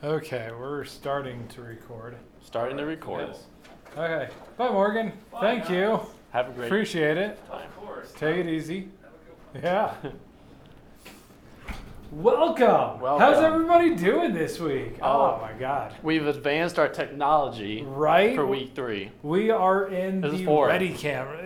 Okay, we're starting to record. Starting to record. Yes. Okay. Bye, Morgan. Thank you. Have a great Appreciate it. time. Of course. Take it easy. Yeah. Welcome. How's everybody doing this week? Oh my God. We've advanced our technology for week 3. We are in This is the 4. ready camera.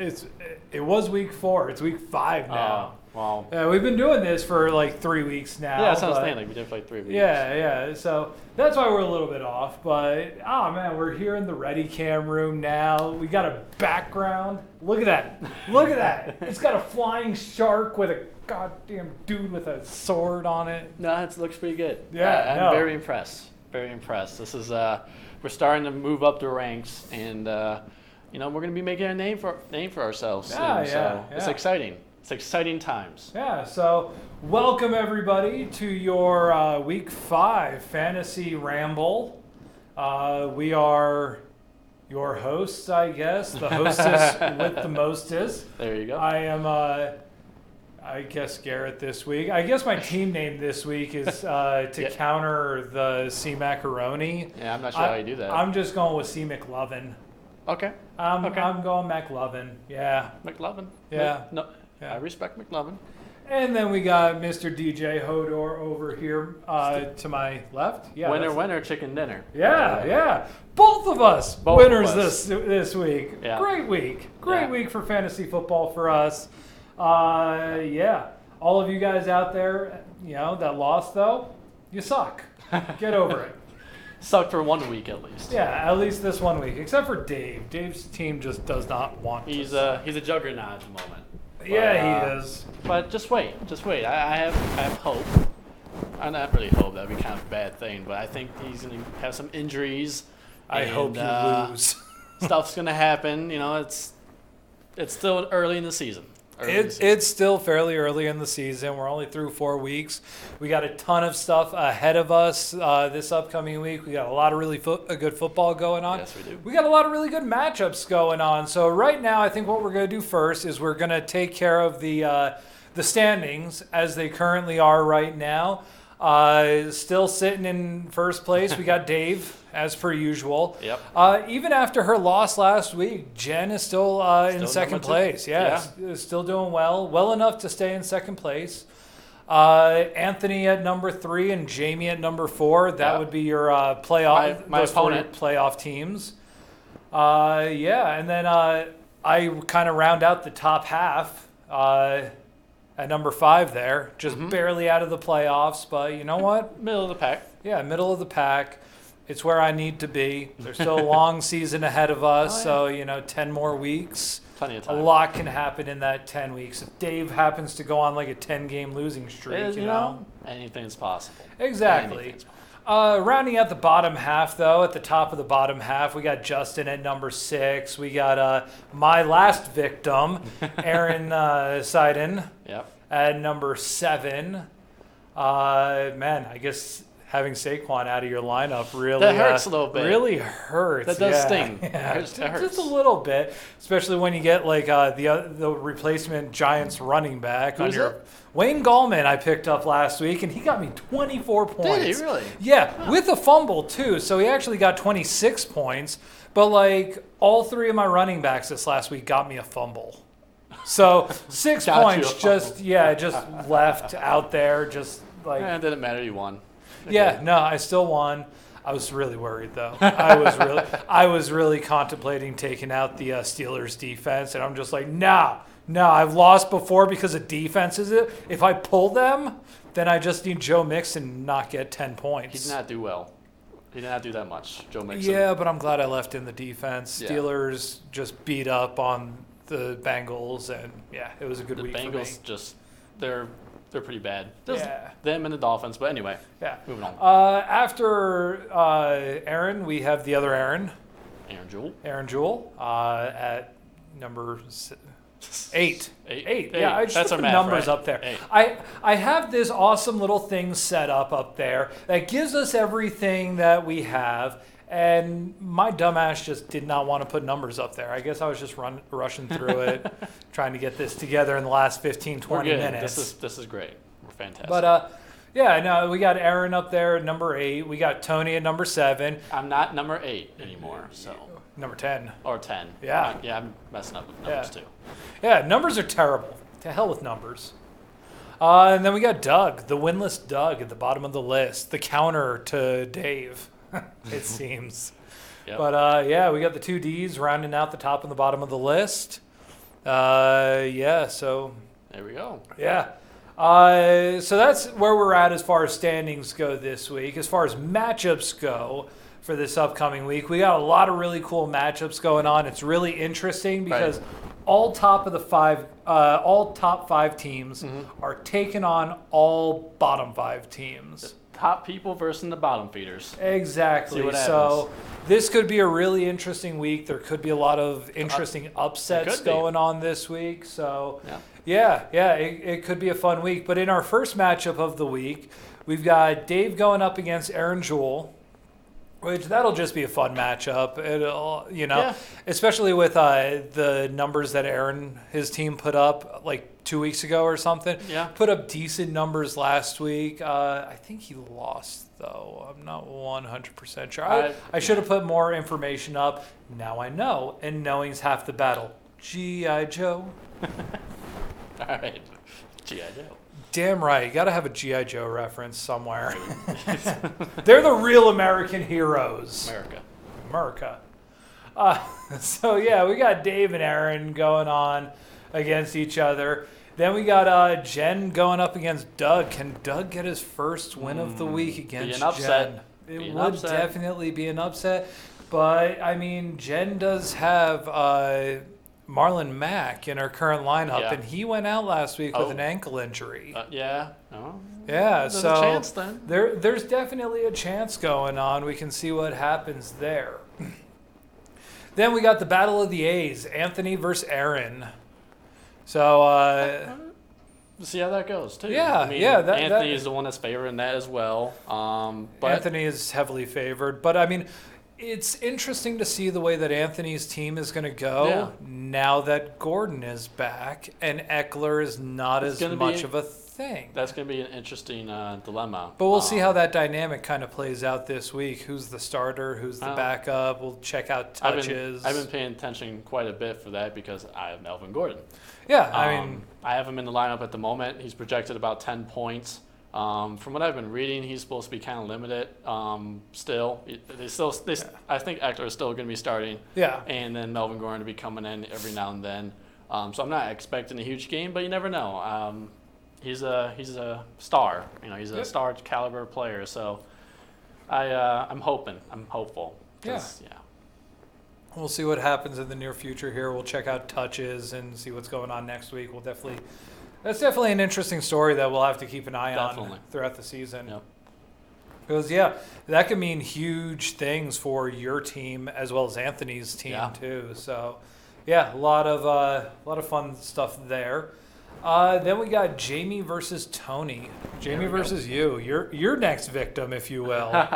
It was week 4. It's week 5 now. Wow. We've been doing this for like 3 weeks now. Yeah, that's what I'm saying. Like we did for like 3 weeks. Yeah. So that's why we're a little bit off. But man, we're here in the ready cam room now. We got a background. Look at that. Look at that. It's got a flying shark with a goddamn dude with a sword on it. No, it looks pretty good. Yeah, I'm very impressed. Very impressed. This is we're starting to move up the ranks, and we're going to be making a name for ourselves soon. So it's exciting. It's exciting times. Yeah, so welcome everybody to your Week 5 Fantasy Ramble. We are your hosts, I guess, the hostess with the mostest. There you go. I am, I guess, Garrett this week. I guess my team name this week is to counter the C Macaroni. Yeah, I'm not sure how you do that. I'm just going with C McLovin. Okay. I'm going McLovin. Yeah. McLovin. Yeah. No. Yeah. I respect McLovin. And then we got Mr. DJ Hodor over here to my left. Yeah, winner, chicken dinner. Yeah. Both of us winners this week. Yeah. Great week. Great week for fantasy football for us. Yeah. All of you guys out there, that lost though, you suck. Get over it. Sucked for 1 week at least. Yeah, at least this 1 week. Except for Dave. Dave's team just does not want He's to. He's a juggernaut at the moment. Yeah, he is. But just wait. I have hope. I not really hope, that'd be kind of a bad thing, but I think he's gonna have some injuries. I hope you lose. Stuff's gonna happen. It's still early in the season. It's still fairly early in the season. We're only through 4 weeks. We got a ton of stuff ahead of us this upcoming week. We got a lot of really good football going on. Yes, we do. We got a lot of really good matchups going on. So right now, I think what we're going to do first is we're going to take care of the standings as they currently are right now. Still sitting in first place, we got Dave, as per usual. Yep. Even after her loss last week, Jen is still in second place. Yeah. Still doing well enough to stay in second place. Anthony at number 3 and Jamie at number 4. That would be your playoff. My opponent. Playoff teams. And then I kind of round out the top half. At number 5 there, just barely out of the playoffs, but you know what? Middle of the pack. Yeah, middle of the pack. It's where I need to be. There's still a long season ahead of us, so 10 more weeks. Plenty of time. A lot can happen in that 10 weeks. If Dave happens to go on like a 10-game losing streak, anything's possible. Exactly. Anything's possible. Rounding out the bottom half, though, at the top of the bottom half, we got Justin at number 6. We got my last victim, Aaron Seiden, at number 7. Man, I guess having Saquon out of your lineup really that hurts a little bit. Really hurts. That does sting. Yeah, That hurts. Just a little bit, especially when you get like the replacement Giants running back on your. Wayne Gallman I picked up last week, and he got me 24 points. Did he really? Yeah, with a fumble, too. So he actually got 26 points. But, all 3 of my running backs this last week got me a fumble. So 6 points just left out there. Just like it didn't matter. You won. Yeah, no, I still won. I was really worried, though. I was really contemplating taking out the Steelers defense, and I'm just like, No, I've lost before because of defenses. If I pull them, then I just need Joe Mixon not get 10 points. He did not do well. He did not do that much, Joe Mixon. Yeah, but I'm glad I left in the defense. Yeah. Steelers just beat up on the Bengals, and it was a good week for me. The Bengals they're pretty bad. Yeah. Them and the Dolphins, but anyway. Yeah. Moving on. After Aaron, we have the other Aaron. Aaron Jewell at number 8. Yeah, I just That's put our the numbers up there. 8. I have this awesome little thing set up there that gives us everything that we have, and my dumbass just did not want to put numbers up there. I guess I was just rushing through it, trying to get this together in the last 15, 20 minutes. This is great. We're fantastic. But Yeah, no, we got Aaron up there at number 8. We got Tony at number 7. I'm not number 8 anymore, so. Number 10. Or 10. Yeah. I'm messing up with numbers too. Yeah, numbers are terrible. To hell with numbers. And then we got Doug, the winless Doug at the bottom of the list. The counter to Dave, it seems. Yep. But we got the 2 Ds rounding out the top and the bottom of the list. So. There we go. Yeah. So that's where we're at as far as standings go this week. As far as matchups go for this upcoming week, we got a lot of really cool matchups going on. It's really interesting because all top 5 teams are taking on all bottom 5 teams. The top people versus the bottom feeders. Exactly. So this could be a really interesting week. There could be a lot of interesting upsets going on this week. So it could be a fun week. But in our first matchup of the week, we've got Dave going up against Aaron Jewell, which that'll just be a fun matchup. It'll, especially with the numbers that his team put up like 2 weeks ago or something. Yeah. Put up decent numbers last week. I think he lost, though. I'm not 100% sure. I should have put more information up. Now I know, and knowing's half the battle. G.I. Joe. All right. G.I. Joe. Damn right. You got to have a G.I. Joe reference somewhere. They're the real American heroes. America. We got Dave and Aaron going on against each other. Then we got Jen going up against Doug. Can Doug get his first win of the week against Jen? It would definitely be an upset. But, I mean, Jen does have Marlon Mack in our current lineup, and he went out last week with an ankle injury. There's a chance then. There's definitely a chance going on. We can see what happens there. Then we got the Battle of the A's, Anthony versus Aaron. So we'll see how that goes too. Anthony is the one that's favored in that as well. But Anthony is heavily favored, but I mean, it's interesting to see the way that Anthony's team is going to go now that Gordon is back and Eckler is not as much of a thing. That's going to be an interesting dilemma. But we'll see how that dynamic kind of plays out this week. Who's the starter? Who's the backup? We'll check out touches. I've been paying attention quite a bit for that because I have Melvin Gordon. Yeah, I have him in the lineup at the moment. He's projected about 10 points. From what I've been reading, he's supposed to be kind of limited. Still, I think Eckler is still going to be starting. Yeah, and then Melvin Gordon to be coming in every now and then. So I'm not expecting a huge game, but you never know. He's a star. He's a star caliber player. So I'm hopeful. Yeah. We'll see what happens in the near future here. We'll check out touches and see what's going on next week. That's definitely an interesting story that we'll have to keep an eye on throughout the season. Yep. Because that could mean huge things for your team as well as Anthony's team too. So, a lot of fun stuff there. Then we got Jamie versus Tony. Jamie versus you. Your next victim, if you will.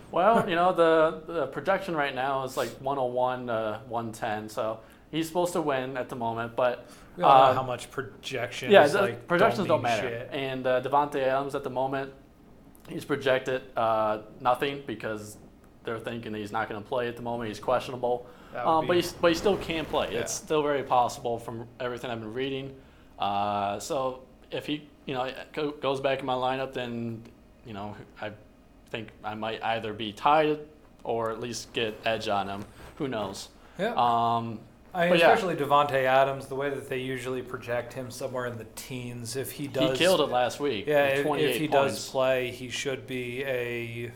Well, the projection right now is like 101 to 110. So he's supposed to win at the moment, but we all know how much projections. Yeah, projections don't matter. Shit. And Devontae Adams at the moment, he's projected nothing because they're thinking that he's not going to play at the moment. He's questionable, but he still can play. Yeah. It's still very possible from everything I've been reading. So if he goes back in my lineup, then I think I might either be tied or at least get edge on him. Who knows? Yeah. Especially Devontae Adams, the way that they usually project him somewhere in the teens. If he does, he killed it last week. Yeah, if he does play, he should be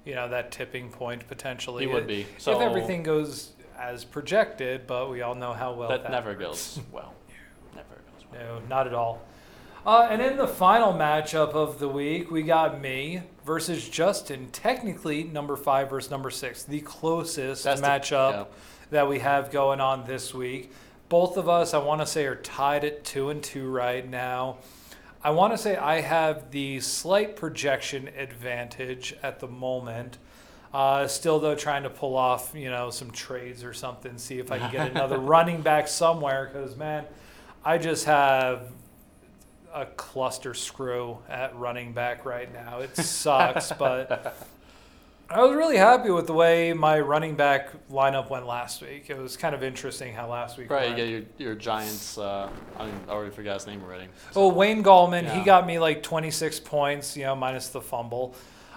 that tipping point potentially. He would be. If everything goes as projected, but we all know how well that never goes well. Never goes well. No, not at all. And in the final matchup of the week, we got me versus Justin. Technically, number 5 versus number 6, the closest matchup that we have going on this week. Both of us, I want to say, are tied at 2-2 right now. I want to say I have the slight projection advantage at the moment. Still, though, trying to pull off, some trades or something, see if I can get another running back somewhere. Because, man, I just have a cluster screw at running back right now. It sucks, but I was really happy with the way my running back lineup went last week. It was kind of interesting how last week went. Right, you get your Giants. I already forgot his name already. So. Well, Wayne Gallman, he got me like 26 points, minus the fumble.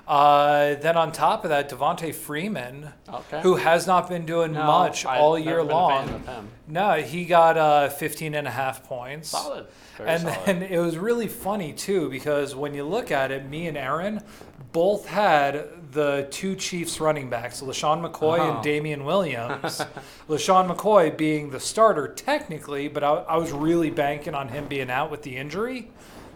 Then on top of that, Devontae Freeman, who has not been doing much all year long. No, he got 15 and a half points. Solid. Very solid. Then it was really funny, too, because when you look at it, me and Aaron both had the two Chiefs running backs, LaShawn McCoy and Damian Williams. LaShawn McCoy being the starter technically, but I was really banking on him being out with the injury.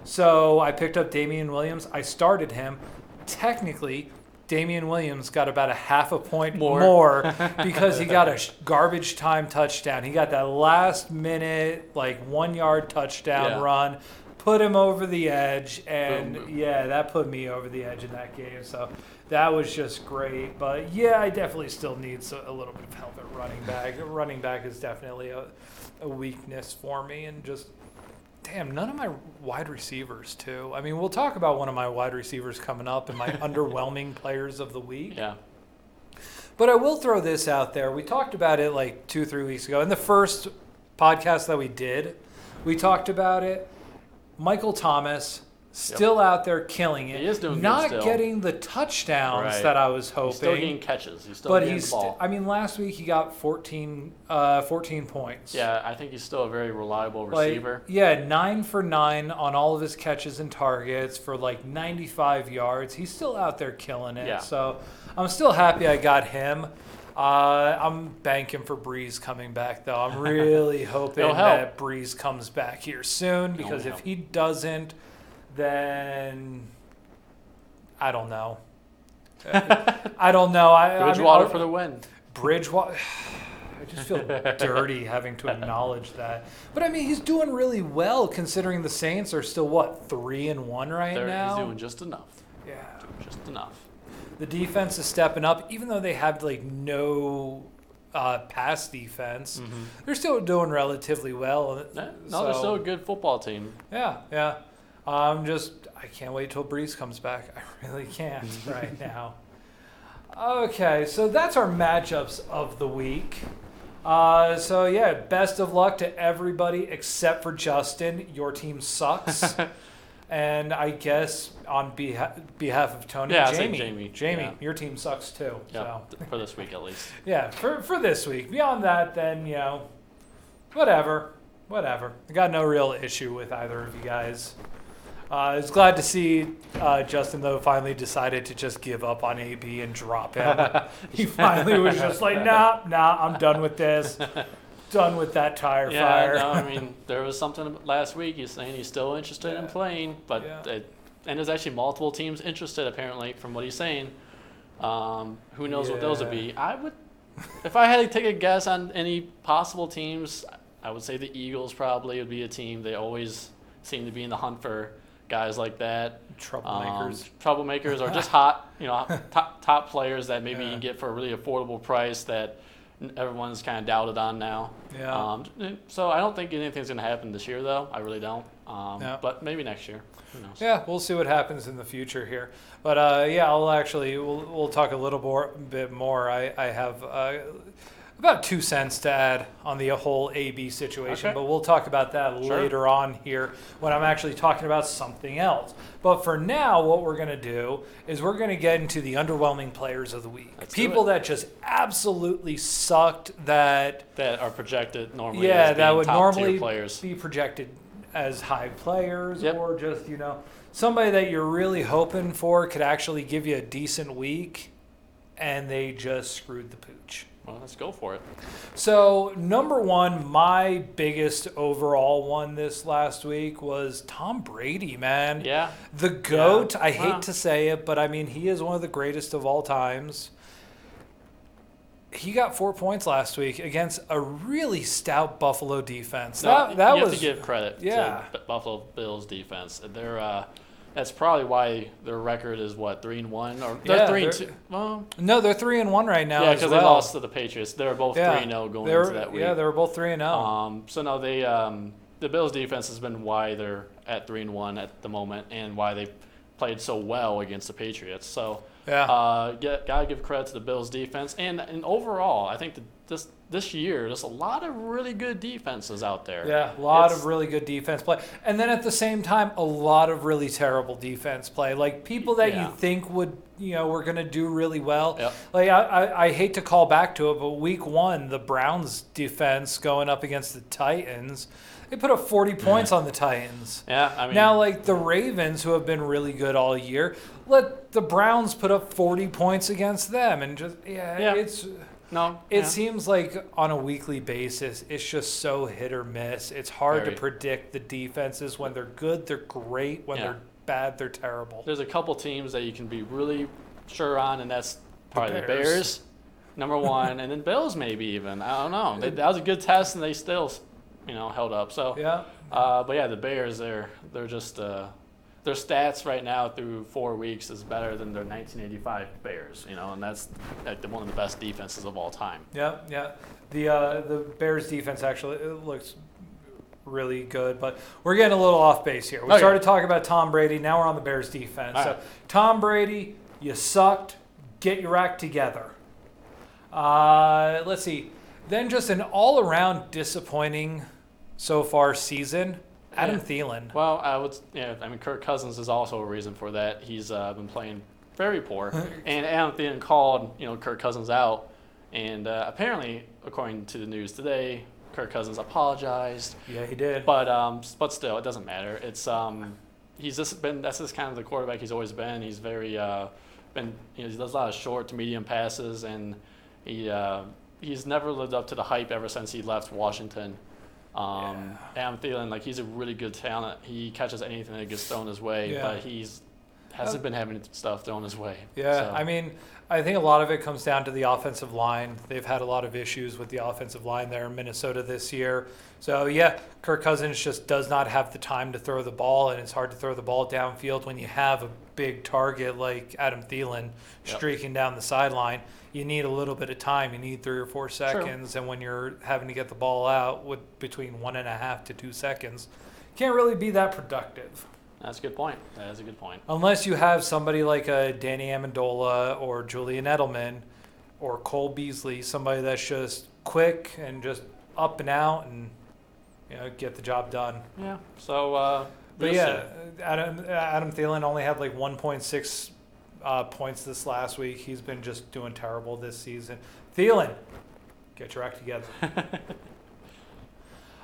So I picked up Damian Williams. I started him. Technically, Damian Williams got about a half a point more because he got a garbage time touchdown. He got that last minute, 1 yard touchdown run, put him over the edge, and that put me over the edge in that game. So that was just great. But I definitely still need a little bit of help at running back. Running back is definitely a weakness for me, and just. Damn, none of my wide receivers, too. I mean, we'll talk about one of my wide receivers coming up in my underwhelming players of the week. Yeah. But I will throw this out there. We talked about it 2-3 weeks ago. In the first podcast that we did, we talked about it. Michael Thomas, still out there killing it. He is doing not good still. Getting the touchdowns that I was hoping. He's still getting catches. He's still getting the ball. Last week he got 14 points. Yeah, I think he's still a very reliable receiver. 9 for 9 on all of his catches and targets for 95 yards. He's still out there killing it. Yeah. So I'm still happy I got him. I'm banking for Breeze coming back, though. I'm really hoping that Breeze comes back here soon, because if he doesn't, then I don't know. I don't know. Bridgewater for the win. Bridgewater. I just feel dirty having to acknowledge that. But I mean, he's doing really well considering the Saints are still 3-1 right now. He's doing just enough. Yeah, doing just enough. The defense is stepping up, even though they have no pass defense. Mm-hmm. They're still doing relatively well. They're still a good football team. Yeah. I can't wait till Breeze comes back. I really can't right now. Okay, so that's our matchups of the week. Best of luck to everybody except for Justin. Your team sucks. And I guess on behalf of Tony, Jamie, your team sucks too. Yeah, so. For this week at least. Yeah, for this week. Beyond that, then, whatever. I got no real issue with either of you guys. I was glad to see Justin, though, finally decided to just give up on AB and drop him. He finally was just like, nah, I'm done with this. Done with that tire fire. No, I mean, there was something last week. He's saying he's still interested in playing, but and there's actually multiple teams interested, apparently, from what he's saying. Who knows what those would be? If I had to take a guess on any possible teams, I would say the Eagles probably would be a team. They always seem to be in the hunt for guys like that. Troublemakers or just hot, top players that maybe you can get for a really affordable price that everyone's kind of doubted on now. Yeah. So I don't think anything's going to happen this year, though. I really don't. But maybe next year. Who knows? Yeah, we'll see what happens in the future here. But we'll talk a little bit more. I have about 2 cents to add on the whole AB situation, but we'll talk about that later on here when I'm actually talking about something else. But for now, what we're going to do is we're going to get into the underwhelming players of the week. People that just absolutely sucked that are projected normally as being that would normally players. Be projected as high players or just, somebody that you're really hoping for could actually give you a decent week, and they just screwed the pooch. Well, let's go for it. So, number one, my biggest overall one this last week was Tom Brady, man. Yeah. The GOAT. Yeah. I hate to say it, but I mean, he is one of the greatest of all times. He got 4 points last week against a really stout Buffalo defense. You have to give credit to Buffalo Bills defense. That's probably why their record is 3-1 or they're 3-2. Well, no, they're 3-1 right now. Yeah, because they lost to the Patriots. They were both 3-0 going into that week. Yeah, they were both 3-0. So no, they the Bills' defense has been why they're at 3-1 at the moment, and why they played so well against the Patriots. So gotta give credit to the Bills' defense, and overall, I think that this year there's a lot of really good defenses out there. Yeah, a lot of really good defense play, and then at the same time, a lot of really terrible defense play. Like people that you think would, were going to do really well. Yep. Like I hate to call back to it, but week 1, the Browns defense going up against the Titans. They put up 40 points on the Titans. Yeah, I mean, now, like the Ravens, who have been really good all year, let the Browns put up 40 points against them, and just it seems like on a weekly basis, it's just so hit or miss. It's hard to predict the defenses. When they're good, they're great. When they're bad, they're terrible. There's a couple teams that you can be really sure on, and that's probably the Bears, number 1, and then Bills maybe even. I don't know. That was a good test, and they still held up. So but yeah, the Bears, they're just their stats right now through 4 weeks is better than their 1985 Bears, and that's like one of the best defenses of all time. Yeah. The Bears defense actually looks really good, but we're getting a little off base here. We started talking about Tom Brady. Now we're on the Bears defense. So Tom Brady, you sucked. Get your act together. Let's see. Then just an all-around disappointing so far season, Adam Thielen. Well, Kirk Cousins is also a reason for that. He's been playing very poor, and Adam Thielen called Kirk Cousins out, and apparently, according to the news today, Kirk Cousins apologized. Yeah, he did. But still, it doesn't matter. It's that's just kind of the quarterback he's always been. He's very he does a lot of short to medium passes, and he's never lived up to the hype ever since he left Washington. Adam Thielen, he's a really good talent. He catches anything that gets thrown his way, but hasn't been having stuff thrown his way. Yeah, so. I mean, I think a lot of it comes down to the offensive line. They've had a lot of issues with the offensive line there in Minnesota this year. So, Kirk Cousins just does not have the time to throw the ball, and it's hard to throw the ball downfield when you have a big target like Adam Thielen streaking down the sideline. You need a little bit of time. You need 3 or 4 seconds, and when you're having to get the ball out with between 1.5 to 2 seconds, can't really be that productive. That's a good point. That is a good point. Unless you have somebody like a Danny Amendola or Julian Edelman or Cole Beasley, somebody that's just quick and just up and out and get the job done. Yeah. So. Adam Thielen only had 1.6 points this last week. He's been just doing terrible this season. Thielen, get your act together.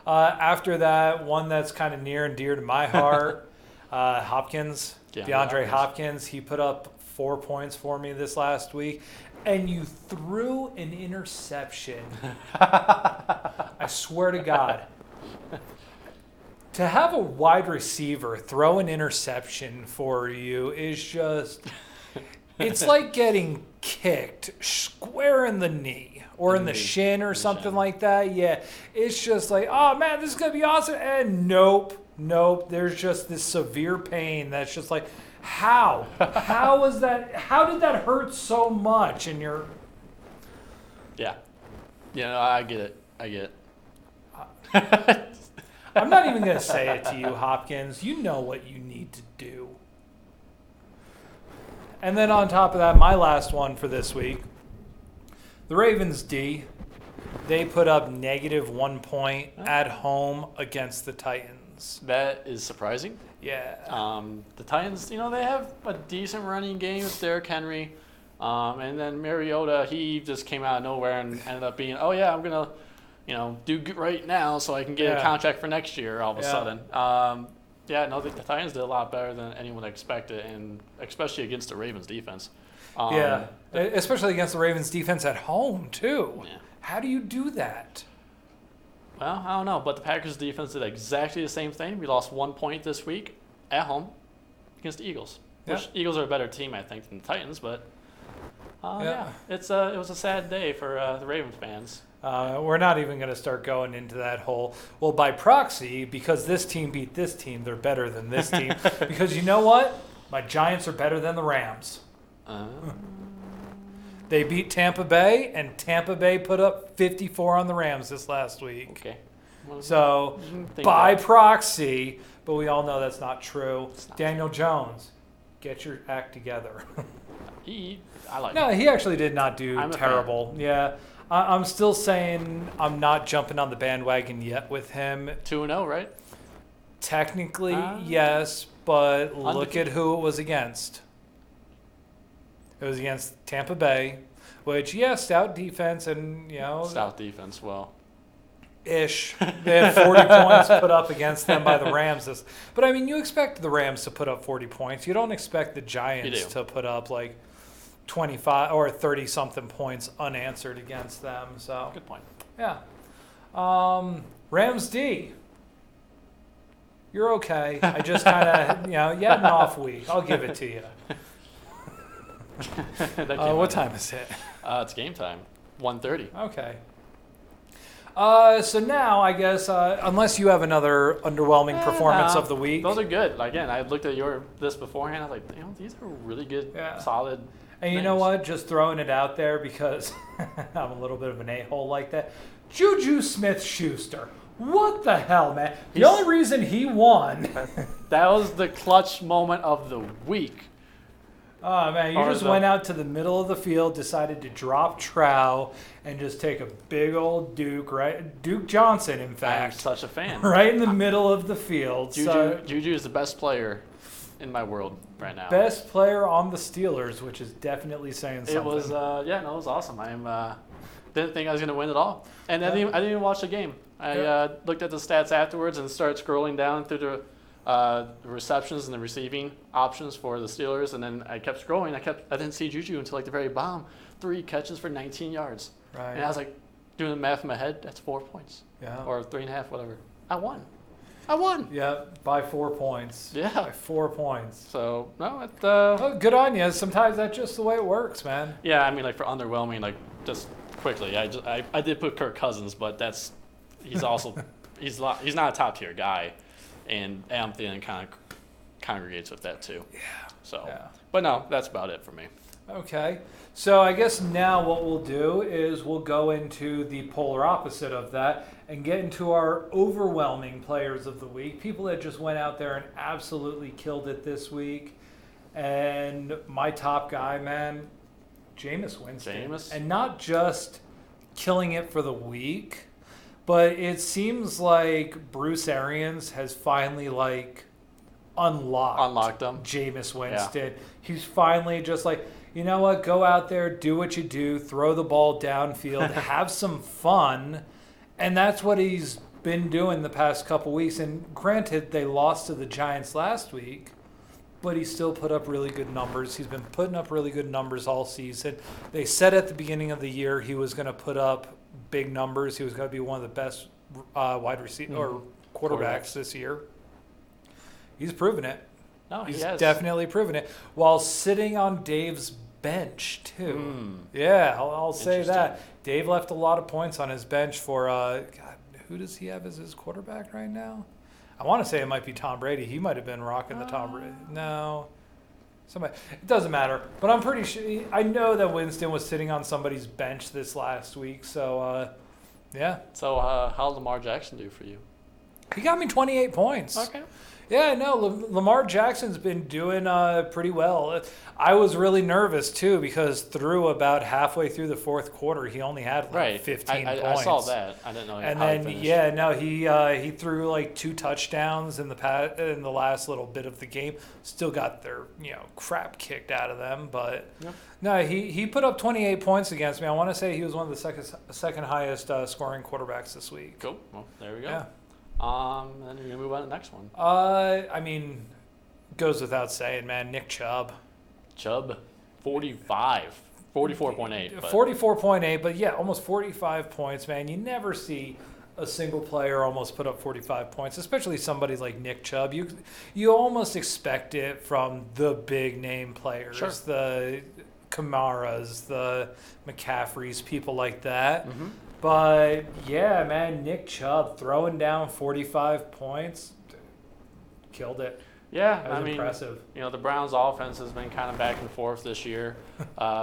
After that, one that's kind of near and dear to my heart, Hopkins, DeAndre Hopkins. He put up 4 points for me this last week, and you threw an interception. I swear to God. To have a wide receiver throw an interception for you is just, it's like getting kicked square in the knee or in the shin or something like that. Yeah, it's just like, oh man, this is going to be awesome. And nope. There's just this severe pain that's just like, how? How was that? How did that hurt so much? And you're. Yeah. I get it. I'm not even going to say it to you, Hopkins. You know what you need to do. And then on top of that, my last one for this week, the Ravens D, they put up -1 point at home against the Titans. That is surprising. Yeah. The Titans, they have a decent running game with Derrick Henry. And then Mariota, he just came out of nowhere and ended up being, I'm going to do right now so I can get a contract for next year all of a sudden. The Titans did a lot better than anyone expected, and especially against the Ravens defense. Especially against the Ravens defense at home, too. Yeah. How do you do that? Well, I don't know, but the Packers defense did exactly the same thing. We lost 1 point this week at home against the Eagles. Which Eagles are a better team, I think, than the Titans, but it was a sad day for the Ravens fans. We're not even going to start going into that whole, well, by proxy, because this team beat this team, they're better than this team. Because you know what? My Giants are better than the Rams. They beat Tampa Bay, and Tampa Bay put up 54 on the Rams this last week. Okay. So by proxy, but we all know that's not true. Daniel Jones, get your act together. He actually did not do terrible. Yeah. I'm still saying I'm not jumping on the bandwagon yet with him. 2-0, right? Technically, yes, but look at who it was against. It was against Tampa Bay, which, stout defense and, Stout defense, ish. They had 40 points put up against them by the Rams. But, I mean, you expect the Rams to put up 40 points. You don't expect the Giants to put up, 25 or 30-something points unanswered against them. So good point. Yeah. Rams D. You're okay. I just kind of, you had an off week. I'll give it to you. What time is it? It's game time. 1:30. Okay. So now, I guess, unless you have another underwhelming performance of the week. Those are good. Again, I looked at this beforehand. I was like, these are really good, solid. And you know what? Just throwing it out there because I'm a little bit of an a-hole like that. Juju Smith-Schuster. What the hell, man? The only reason he won. That was the clutch moment of the week. Oh, man, you just went out to the middle of the field, decided to drop trow, and just take a big old Duke, right? Duke Johnson, in fact. I'm such a fan. Right in the middle of the field. Juju is the best player in my world right now. Best player on the Steelers, which is definitely saying something. It was, it was awesome. I didn't think I was going to win at all. And I didn't even watch the game. I looked at the stats afterwards and started scrolling down through the receptions and the receiving options for the Steelers, and then I kept scrolling. I didn't see Juju until the very bottom. 3 catches for 19 yards. Right. And I was doing the math in my head. That's 4 points. Yeah. Or 3.5, whatever. I won. Yeah, by 4 points. Yeah. By 4 points. So, no, good on you. Sometimes that's just the way it works, man. Yeah, I mean, for underwhelming, just quickly, I did put Kirk Cousins, but he's also he's not a top tier guy, and Adam Thielen kind of congregates with that too. Yeah. So, but no, that's about it for me. Okay. So I guess now what we'll do is we'll go into the polar opposite of that and get into our overwhelming players of the week, people that just went out there and absolutely killed it this week. And my top guy, man, Jameis Winston. And not just killing it for the week, but it seems like Bruce Arians has finally unlocked him. Jameis Winston. Yeah. He's finally just you know what? Go out there, do what you do, throw the ball downfield, have some fun. And that's what he's been doing the past couple weeks. And granted, they lost to the Giants last week, but he still put up really good numbers. He's been putting up really good numbers all season. They said at the beginning of the year he was going to put up big numbers. He was going to be one of the best wide receiver or quarterbacks this year. He's proven it. No, he's definitely proven it while sitting on Dave's bench too. Yeah, I'll say that. Dave left a lot of points on his bench for God. Who does he have as his quarterback right now? I want to say it might be Tom Brady. He might have been rocking the Tom Brady. No. Somebody. It doesn't matter. But I'm pretty sure. I know that Winston was sitting on somebody's bench this last week. So, yeah. So, how did Lamar Jackson do for you? He got me 28 points. Okay. Yeah, no, Lamar Jackson's been doing pretty well. I was really nervous, too, because through about halfway through the fourth quarter, he only had 15 points. I saw that. I didn't know he threw 2 touchdowns in the last little bit of the game. Still got their crap kicked out of them, but no, he put up 28 points against me. I want to say he was one of the second highest scoring quarterbacks this week. Cool. Well, there we go. Yeah. Then you're gonna move on to the next one. I mean, goes without saying, man. Nick Chubb. 45, 44.8. 44.8, but yeah, almost 45 points, man. You never see a single player almost put up 45 points, especially somebody like Nick Chubb. You almost expect it from the big name players, the Kamaras, the McCaffreys, people like that. Mm-hmm. But, yeah, man, Nick Chubb throwing down 45 points, killed it. Yeah, that was impressive. The Browns' offense has been kind of back and forth this year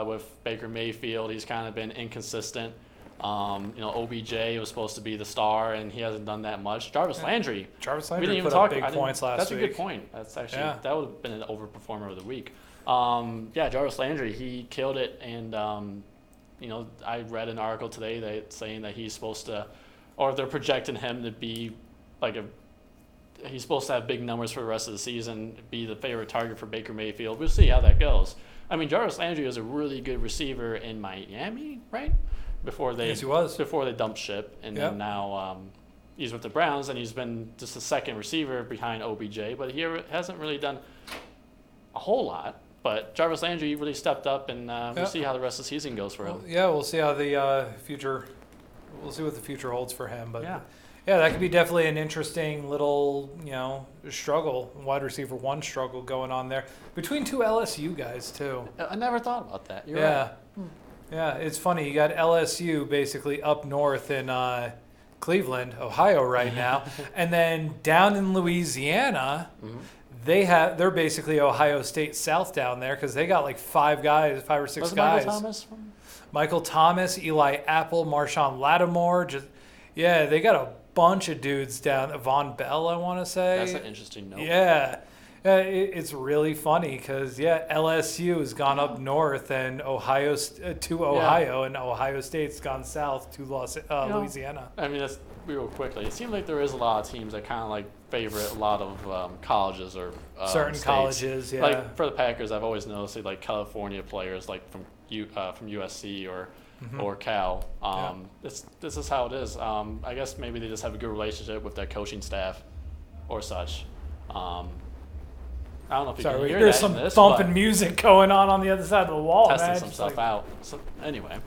with Baker Mayfield. He's kind of been inconsistent. OBJ was supposed to be the star, and he hasn't done that much. Jarvis Landry. Jarvis Landry put up big points last week. That's a good point. That's actually that would have been an overperformer of the week. Jarvis Landry, he killed it, and I read an article today saying that he's supposed to, or they're projecting him to be he's supposed to have big numbers for the rest of the season, be the favorite target for Baker Mayfield. We'll see how that goes. I mean, Jarvis Landry was a really good receiver in Miami, right? Before they dumped ship, and then now he's with the Browns, and he's been just the second receiver behind OBJ, but he hasn't really done a whole lot. But Jarvis Landry really stepped up, and we'll see how the rest of the season goes for him. We'll see how the future. We'll see what the future holds for him. But that could be definitely an interesting little struggle, wide receiver one struggle going on there between two LSU guys too. I never thought about that. You're right. Yeah, it's funny. You got LSU basically up north in Cleveland, Ohio right now, and then down in Louisiana, they're basically Ohio State South down there because they got like five or six guys. Michael Thomas, Eli Apple, Marshawn Lattimore. They got a bunch of dudes down. Von Bell, I want to say. That's an interesting note. Yeah. It's really funny because LSU has gone up north and Ohio, and Ohio State's gone south to Louisiana. I mean, that's real quickly. It seems like there is a lot of teams that kind of favorite a lot of colleges or certain states. Colleges. Yeah. Like for the Packers, I've always noticed California players from USC or Cal. This is how it is. I guess maybe they just have a good relationship with their coaching staff or such. I don't know if you can hear there's that some thumping music going on the other side of the wall, testing man. some stuff out. So anyway,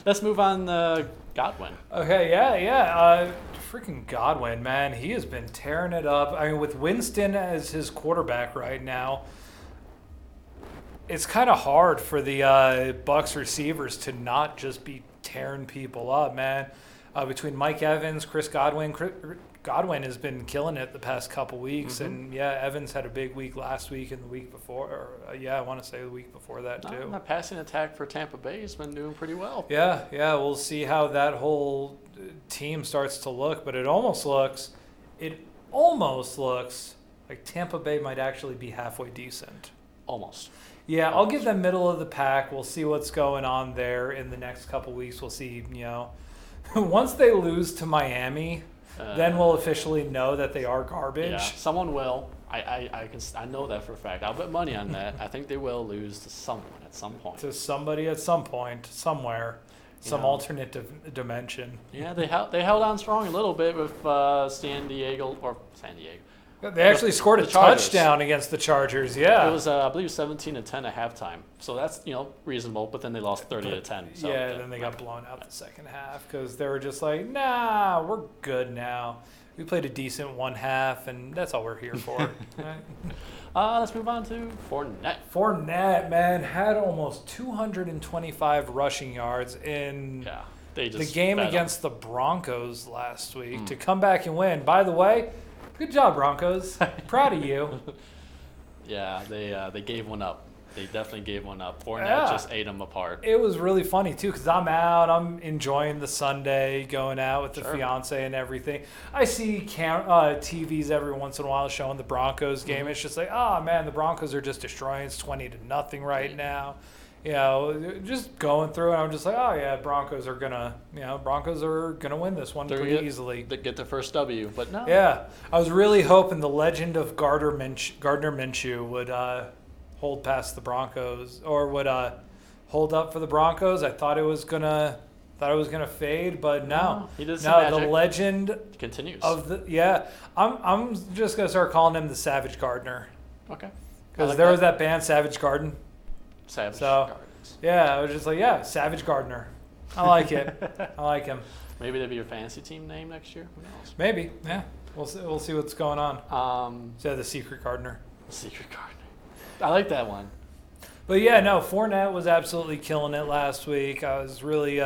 let's move on. Godwin. Okay, freaking Godwin, man, he has been tearing it up. I mean, with Winston as his quarterback right now, it's kind of hard for the Bucs receivers to not just be tearing people up, man. Between Mike Evans, Chris Godwin. Godwin has been killing it the past couple weeks, and Evans had a big week last week and the week before. I want to say the week before that too. The passing attack for Tampa Bay has been doing pretty well. Yeah, we'll see how that whole team starts to look, but it almost looks like Tampa Bay might actually be halfway decent. Almost. Yeah, I'll give them middle of the pack. We'll see what's going on there in the next couple weeks. We'll see, once they lose to Miami, then we'll officially know that they are garbage. Yeah, someone will. I know that for a fact. I'll bet money on that. I think they will lose to someone at some point. To somebody at some point, somewhere, some alternate dimension. Yeah, they held on strong a little bit with San Diego. They actually scored a touchdown against the Chargers. Yeah, it was I believe 17-10 at halftime. So that's reasonable. But then they lost 30-10. So then they got blown out the second half because they were just like, nah, we're good now. We played a decent one half, and that's all we're here for. Let's move on to Fournette. Fournette, man, had almost 225 rushing yards in the game against the Broncos last week to come back and win. By the way, good job, Broncos. Proud of you. Yeah, they gave one up. They definitely gave one up. Fournette just ate them apart. It was really funny, too, because I'm out. I'm enjoying the Sunday, going out with the fiance and everything. I see TVs every once in a while showing the Broncos game. It's just like, oh, man, the Broncos are just destroying. It's 20-0 right now. Just going through, and I'm just like, oh yeah, Broncos are gonna win this one pretty easily. They get their first W, but no. Yeah, I was really hoping the legend of Gardner Minshew would hold past the Broncos, or would hold up for the Broncos. I thought it was gonna fade, but no. He did some magic. The legend continues. I'm just gonna start calling him the Savage Gardner. Okay. Because there was that band Savage Garden. Savage Gardens. Yeah, I was just like, Savage Gardner. I like it. I like him. Maybe that'd be your fantasy team name next year. Who knows? Maybe. Yeah. We'll see what's going on. The Secret Gardener. Secret Gardener. I like that one. But yeah, no, Fournette was absolutely killing it last week. I was really,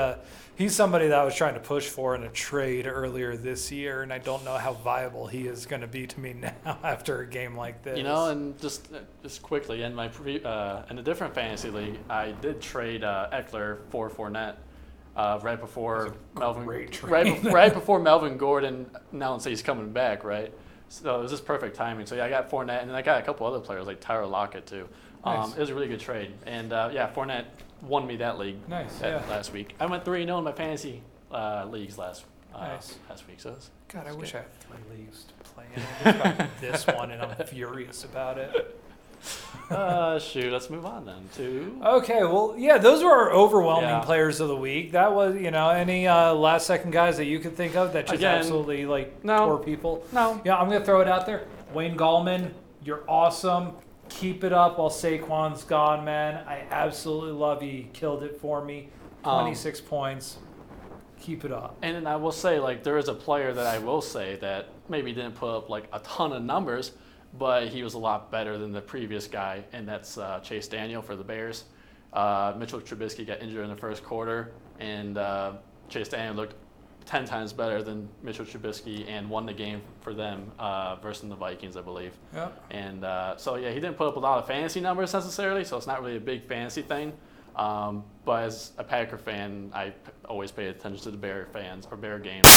he's somebody that I was trying to push for in a trade earlier this year, and I don't know how viable he is going to be to me now after a game like this. You know, and just quickly in my in a different fantasy league, I did trade Eckler for Fournette. Right before Melvin, right before Melvin Gordon announced he's coming back, right? So it was just perfect timing. So yeah, I got Fournette, and then I got a couple other players like Tyler Lockett too. Nice. It was a really good trade, and yeah, Fournette won me that league. Nice. Last week, I went 3-0 in my fantasy leagues last week. So God, I wish I had 3 leagues to play in. I just got this one, and I'm furious about it. Shoot, let's move on then to. Okay, well, yeah, those were our overwhelming players of the week. That was, any last second guys that you could think of that just absolutely tore people. No. Yeah, I'm gonna throw it out there. Wayne Gallman, you're awesome. Keep it up while Saquon's gone, man. I absolutely love you. You killed it for me. 26 points. Keep it up. And then I will say, there is a player that I will say that maybe didn't put up a ton of numbers, but he was a lot better than the previous guy, and that's Chase Daniel for the Bears. Mitchell Trubisky got injured in the first quarter, and Chase Daniel looked 10 times better than Mitchell Trubisky and won the game for them versus the Vikings, I believe. Yeah. And so, yeah, he didn't put up a lot of fantasy numbers necessarily, so it's not really a big fantasy thing. But as a Packer fan, I always pay attention to the Bear fans or Bear games.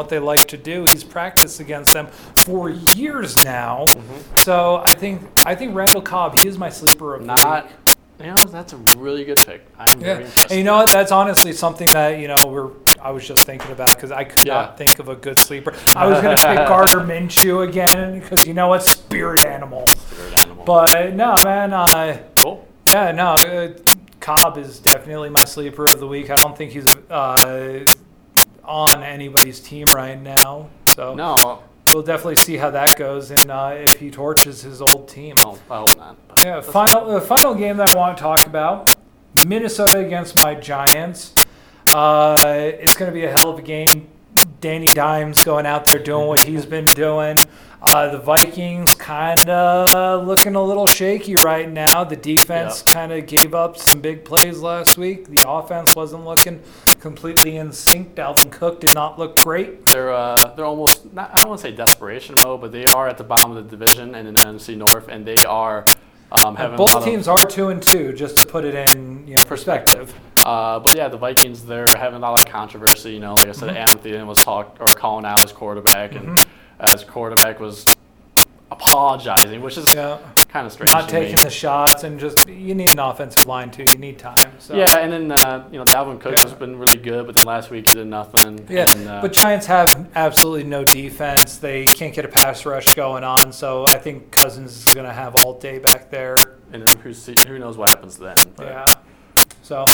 what they like to do. He's practiced against them for years now. So I think Randall Cobb, he is my sleeper of the week. That's a really good pick. I'm very impressed. And you know what? That's honestly something that, I was just thinking about because I could not think of a good sleeper. I was going to pick Gardner Minshew again because you know what? Spirit animal. But no, man. Cool. Yeah, no. Cobb is definitely my sleeper of the week. I don't think he's on anybody's team right now. So no. We'll definitely see how that goes and if he torches his old team. Oh, I hope not. Yeah, the final game that I want to talk about, Minnesota against my Giants. It's going to be a hell of a game. Danny Dimes going out there doing what he's been doing. The Vikings kind of looking a little shaky right now. The defense kind of gave up some big plays last week. The offense wasn't looking completely in sync. Dalvin Cook did not look great. They're almost not, I don't want to say desperation mode, but they are at the bottom of the division and in the NFC North, and they are having both teams are 2-2, just to put it in perspective. But yeah, the Vikings, they're having a lot of controversy. Like I said, Adam Thielen was calling out his quarterback, and his quarterback was apologizing, which is kind of strange. Not taking the shots, and just you need an offensive line too. You need time. So. Yeah, and then Dalvin Cook has been really good, but then last week he did nothing. Yeah, and, but Giants have absolutely no defense. They can't get a pass rush going on, so I think Cousins is going to have all day back there. And who knows what happens then? But. Yeah. So,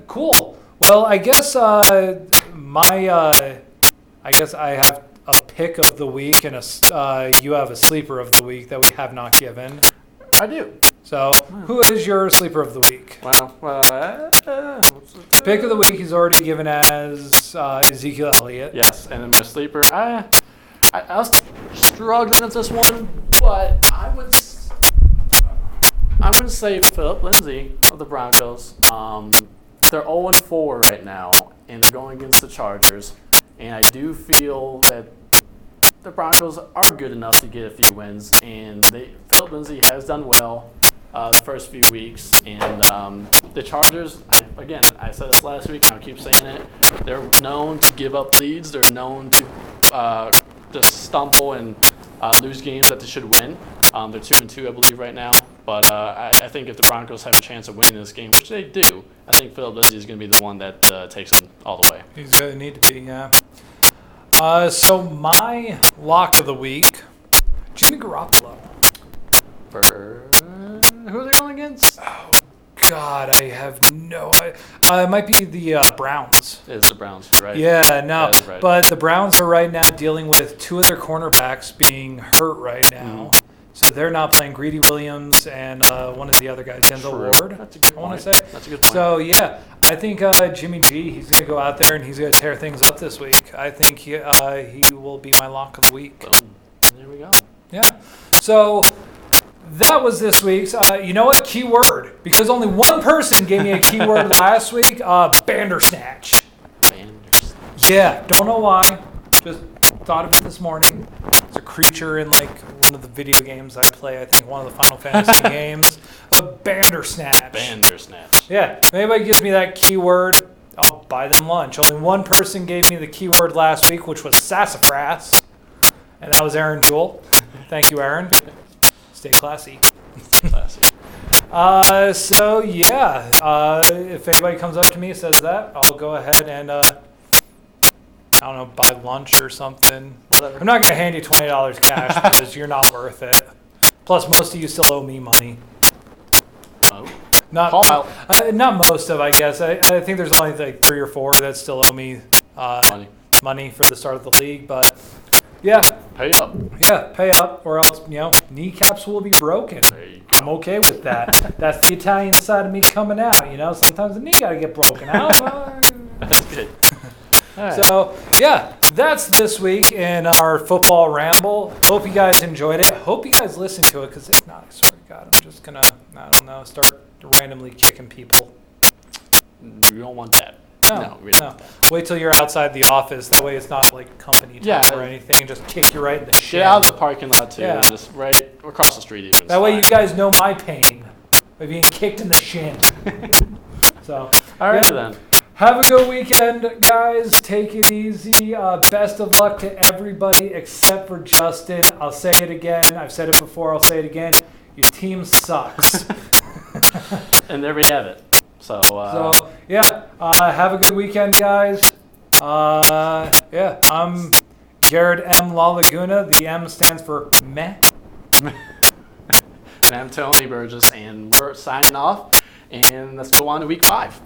cool. Well, I guess I have a pick of the week and you have a sleeper of the week that we have not given. I do. So, who is your sleeper of the week? Pick of the week he's already given as Ezekiel Elliott. Yes, and then my sleeper, I was struggling with this one, but I'm going to say Philip Lindsay of the Broncos. They're 0-4 right now, and they're going against the Chargers. And I do feel that the Broncos are good enough to get a few wins, and Philip Lindsay has done well the first few weeks. And the Chargers, I said this last week, and I'll keep saying it, they're known to give up leads. They're known to just stumble and lose games that they should win. They're 2-2, I believe, right now. But I think if the Broncos have a chance of winning this game, which they do, I think Philip Lindsay is going to be the one that takes them all the way. He's going to need to be, yeah. So my lock of the week, Jimmy Garoppolo. Who are they going against? Oh, God, I have no idea. It might be the Browns. It's the Browns, right? Yeah, no. Right. But the Browns are right now dealing with two of their cornerbacks being hurt right now. So they're not playing Greedy Williams and one of the other guys, Denzel Ward. That's a good point. I want to say. That's a good point. So, yeah, I think Jimmy G, he's going to go out there and he's going to tear things up this week. I think he will be my lock of the week. Boom. There we go. Yeah. So that was this week's. You know what? Keyword. Because only one person gave me a keyword last week. Bandersnatch. Bandersnatch. Yeah. Don't know why. Just thought of it this morning. It's a creature in one of the video games I play. I think one of the Final Fantasy games. A Bandersnatch. Bandersnatch. Yeah. If anybody gives me that keyword, I'll buy them lunch. Only one person gave me the keyword last week, which was sassafras. And that was Aaron Jewell. Thank you, Aaron. Stay classy. Classy. So, yeah. If anybody comes up to me and says that, I'll go ahead and, I don't know, buy lunch or something. Whatever. I'm not going to hand you $20 cash because you're not worth it. Plus, most of you still owe me money. Oh. Not most of, I guess. I think there's only like 3 or 4 that still owe me money for the start of the league. But, yeah. Pay up. Yeah, pay up or else, kneecaps will be broken. There you go. I'm okay with that. That's the Italian side of me coming out, Sometimes the knee got to get broken out. That's good. Right. So, yeah, that's this week in our football ramble. Hope you guys enjoyed it. Hope you guys listened to it, because if not, I swear to God, I'm just going to, start randomly kicking people. We don't want that. No, we don't want that. Wait till you're outside the office. That way it's not like company time or anything. Just kick you right in the shin. Get out of the parking lot, too. Yeah. Just right across the street even. That way you guys know my pain of being kicked in the shin. So, all right, then. Have a good weekend, guys. Take it easy. Best of luck to everybody except for Justin. I'll say it again. I've said it before. I'll say it again. Your team sucks. And there we have it. So yeah. Have a good weekend, guys. Yeah. I'm Jared M. La Laguna. The M stands for meh. And I'm Tony Burgess, and we're signing off. And let's go on to week 5.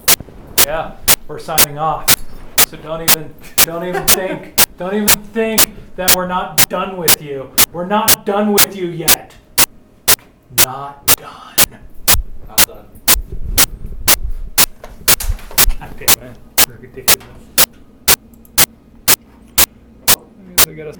Yeah. We're signing off. So don't even think that we're not done with you. We're not done with you yet. Not done. Not done. God damn it. They're ridiculous. I guess I gotta